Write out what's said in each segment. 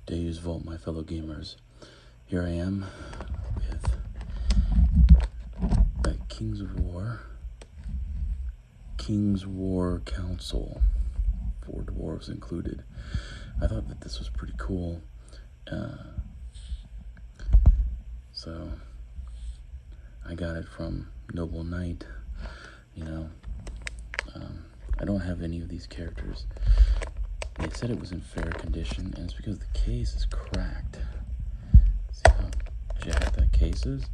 Deus Vault, my fellow gamers. Here I am with a King's War Counsel, 4 dwarves included. I thought that this was pretty cool. So I got it from Noble Knight. I don't have any of these characters. They said it was in fair condition, and it's because the case is cracked. See how jacked that case is?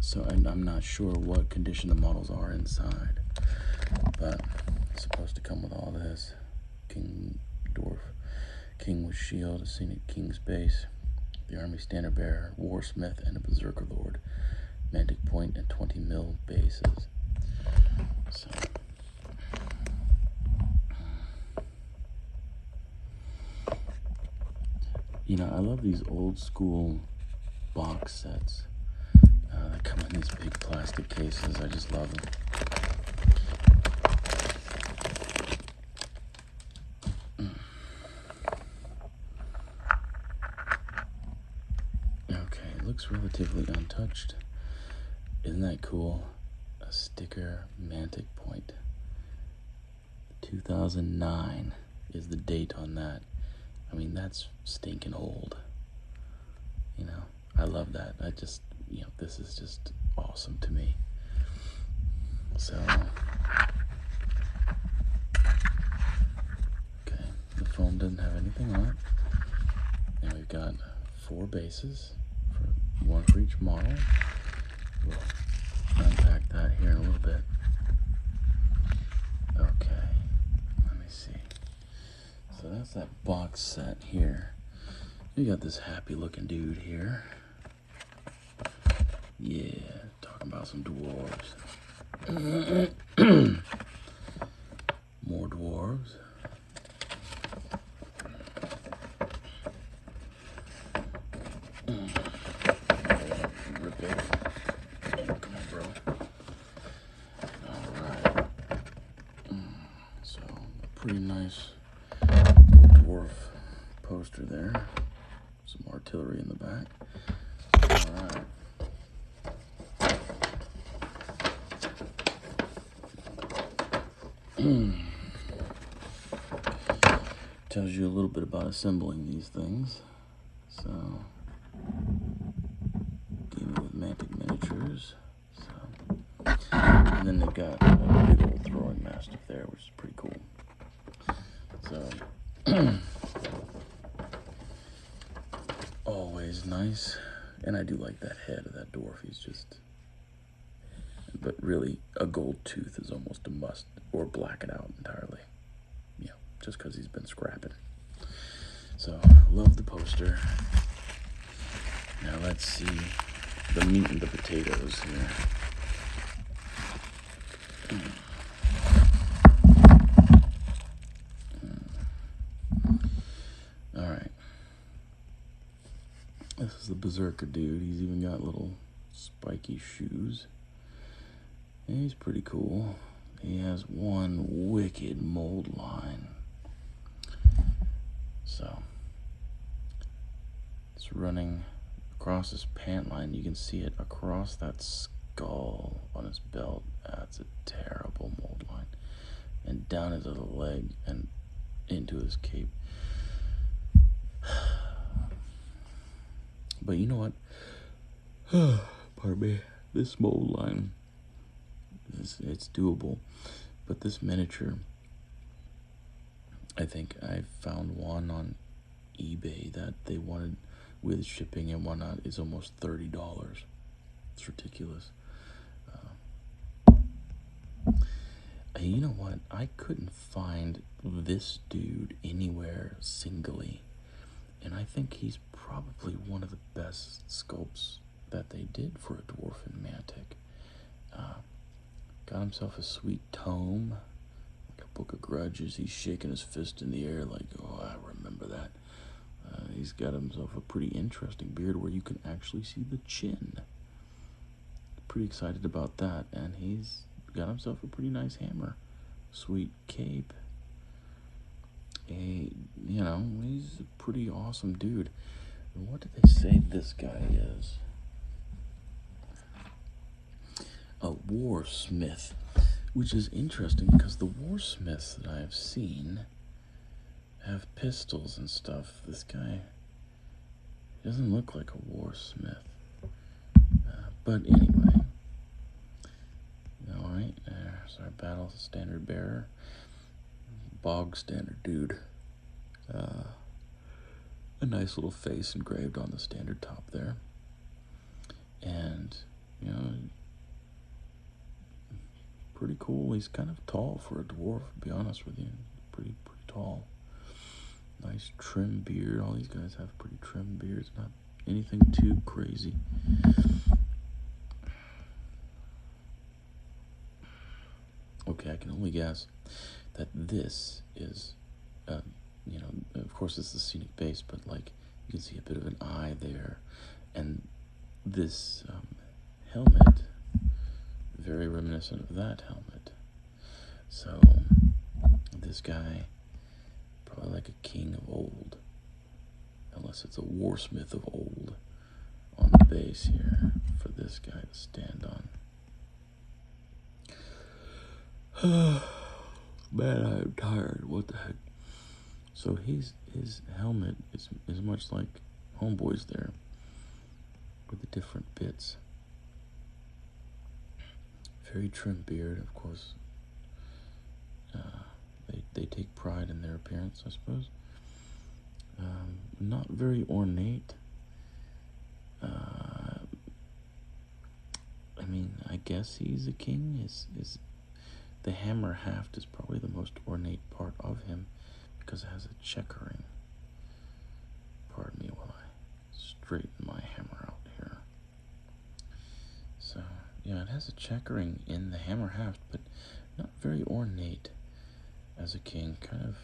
So I'm not sure what condition the models are inside, but it's supposed to come with all this. Dwarf, King with shield, a scenic King's base, the army standard bearer, warsmith, and a berserker lord, mantic point, and 20 mil bases. So I love these old school box sets that come in these big plastic cases. I just love them. Okay, it looks relatively untouched. Isn't that cool? A sticker mantic point. 2009 is the date on that. I mean, that's stinking old. I love that. I just, this is just awesome to me. So, okay, the foam doesn't have anything on it. And we've got 4 bases, one for each model. We'll unpack that here in a little bit. Okay, let me see. So that's that box set here. You got this happy looking dude here. Yeah, talking about some dwarves. More dwarves. Rip it. Come on, bro. Alright. So, a pretty nice dwarf poster there. Some artillery in the back. Alright. Tells you a little bit about assembling these things. So, game with mantic miniatures. So, and then they've got a big old throwing mastiff there, which is pretty cool. So, always nice. And I do like that head of that dwarf. He's just, but really, a gold tooth is almost a must, or black it out entirely. Just because he's been scrapping. So, love the poster. Now let's see the meat and the potatoes here. Alright. This is the berserker dude. He's even got little spiky shoes. And he's pretty cool. He has one wicked mold line. So, it's running across his pant line. You can see it across that skull on his belt. That's a terrible mold line. And down into the leg and into his cape. But you know what? Pardon me. This mold line, it's doable. But this miniature, I think I found one on eBay that they wanted with shipping and whatnot is almost $30. It's ridiculous. You know what? I couldn't find this dude anywhere singly. And I think he's probably one of the best sculpts that they did for a dwarf in Mantic. Got himself a sweet tome. Book of Grudges. He's shaking his fist in the air like, oh, I remember that. He's got himself a pretty interesting beard where you can actually see the chin. Pretty excited about that. And he's got himself a pretty nice hammer. Sweet cape. He's he's a pretty awesome dude. And what did they say this guy is? A warsmith, which is interesting because the warsmiths that I've seen have pistols and stuff. This guy doesn't look like a warsmith. But anyway, alright, there's our battle standard bearer. Bog standard dude. A nice little face engraved on the standard top there. And, you know, pretty cool. He's kind of tall for a dwarf, to be honest with you. Pretty tall. Nice trim beard. All these guys have pretty trim beards. Not anything too crazy. Okay, I can only guess that this is, you know, of course it's the scenic base, but like you can see a bit of an eye there, and this helmet, very reminiscent of that helmet. So this guy, probably like a king of old, unless it's a warsmith of old on the base here for this guy to stand on. Man, I'm tired. What the heck? So his helmet is much like Homeboy's there, with the different bits. Very trim beard, of course. They take pride in their appearance, I suppose. Not very ornate. I mean, I guess he's a king. Is the hammer haft is probably the most ornate part of him because it has a checkering. Pardon me while I straighten my hammer out here. So, yeah, it has a checkering in the hammer haft, but not very ornate as a king. Kind of,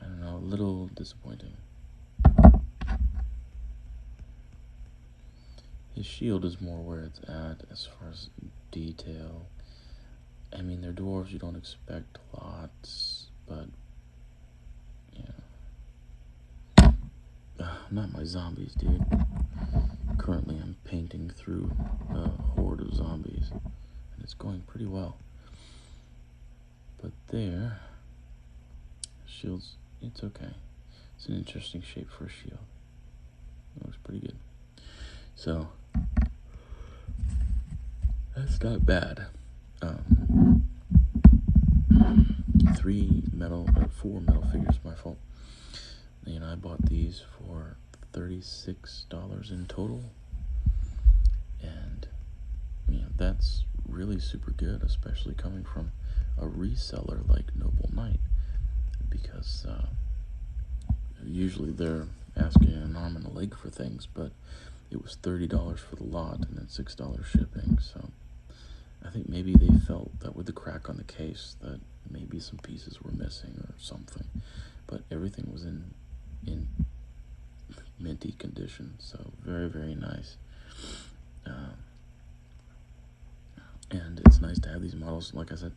I don't know, a little disappointing. His shield is more where it's at as far as detail. I mean, they're dwarves, you don't expect lots, but, yeah. Not my zombies, dude. Currently, I'm painting through a horde of zombies, and it's going pretty well. But there, shield's, it's okay. It's an interesting shape for a shield. It looks pretty good. So, that's not bad. 4 metal figures, my fault. You know, I bought these for $36 in total, and you know, that's really super good, especially coming from a reseller like Noble Knight, because usually they're asking an arm and a leg for things, but it was $30 for the lot and then $6 shipping. So I think maybe they felt that with the crack on the case that maybe some pieces were missing or something, but everything was in minty condition. So very, very nice. And it's nice to have these models. Like I said,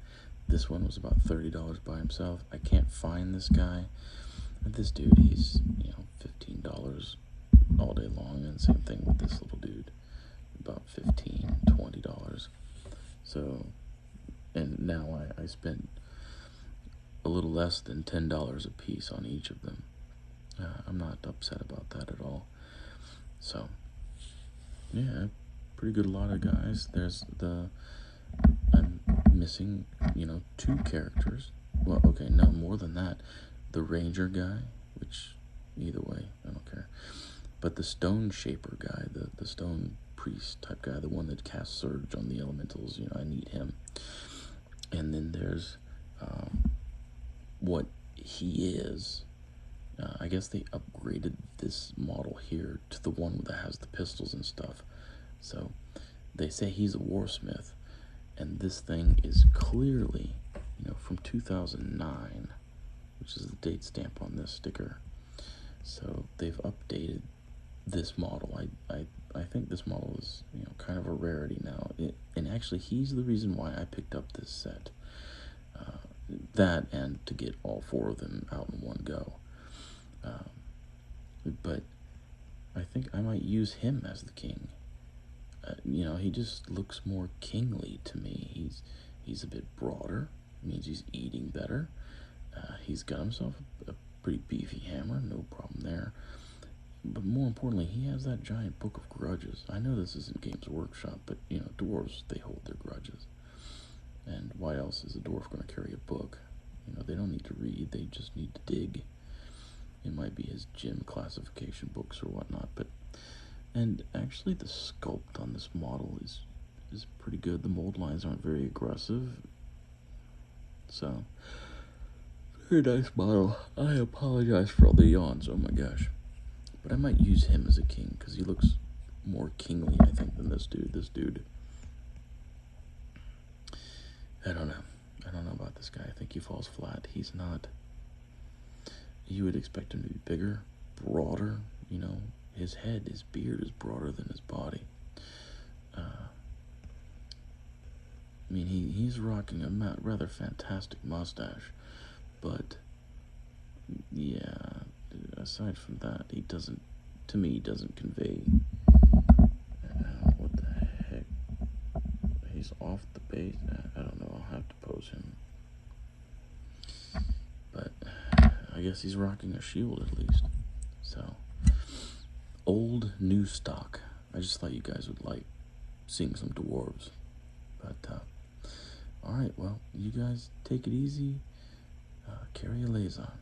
this one was about $30 by himself. I can't find this guy. This dude, he's, you know, $15 all day long, and same thing with this little dude, about $15, $20. So, and now I spent a little less than $10 a piece on each of them. I'm not upset about that at all. So, yeah, pretty good lot of guys. There's I'm missing, you know, 2 characters. Well, okay, no, more than that. The ranger guy, which, either way, I don't care. But the stone shaper guy, the stone priest type guy, the one that casts surge on the elementals, you know, I need him. And then there's what he is. I guess they upgraded this model here to the one that has the pistols and stuff. So they say he's a warsmith, and this thing is clearly, you know, from 2009, which is the date stamp on this sticker. So they've updated this model. I think this model is, you know, kind of a rarity now. And actually, he's the reason why I picked up this set. That and to get all 4 of them out in one go. but I think I might use him as the king. You know, he just looks more kingly to me. He's a bit broader, means he's eating better. He's got himself a pretty beefy hammer, no problem there. But more importantly, he has that giant book of grudges. I know this isn't Games Workshop, but, you know, dwarves, they hold their grudges. And why else is a dwarf going to carry a book? You know, they don't need to read, they just need to dig. It might be his gym classification books or whatnot, but... And actually the sculpt on this model is pretty good. The mold lines aren't very aggressive. So, very nice model. I apologize for all the yawns, oh my gosh. But I might use him as a king, because he looks more kingly, I think, than this dude. This dude, I don't know. I don't know about this guy. I think he falls flat. He's not... You would expect him to be bigger, broader, you know. His head, his beard is broader than his body. I mean, he's rocking a rather fantastic mustache, but yeah, aside from that, he doesn't, to me, he doesn't convey, what the heck, he's off the base, I don't know, I'll have to pose him, but I guess he's rocking a shield at least, so, old new stock. I just thought you guys would like seeing some dwarves, but, alright, well, you guys take it easy, carry a liaison.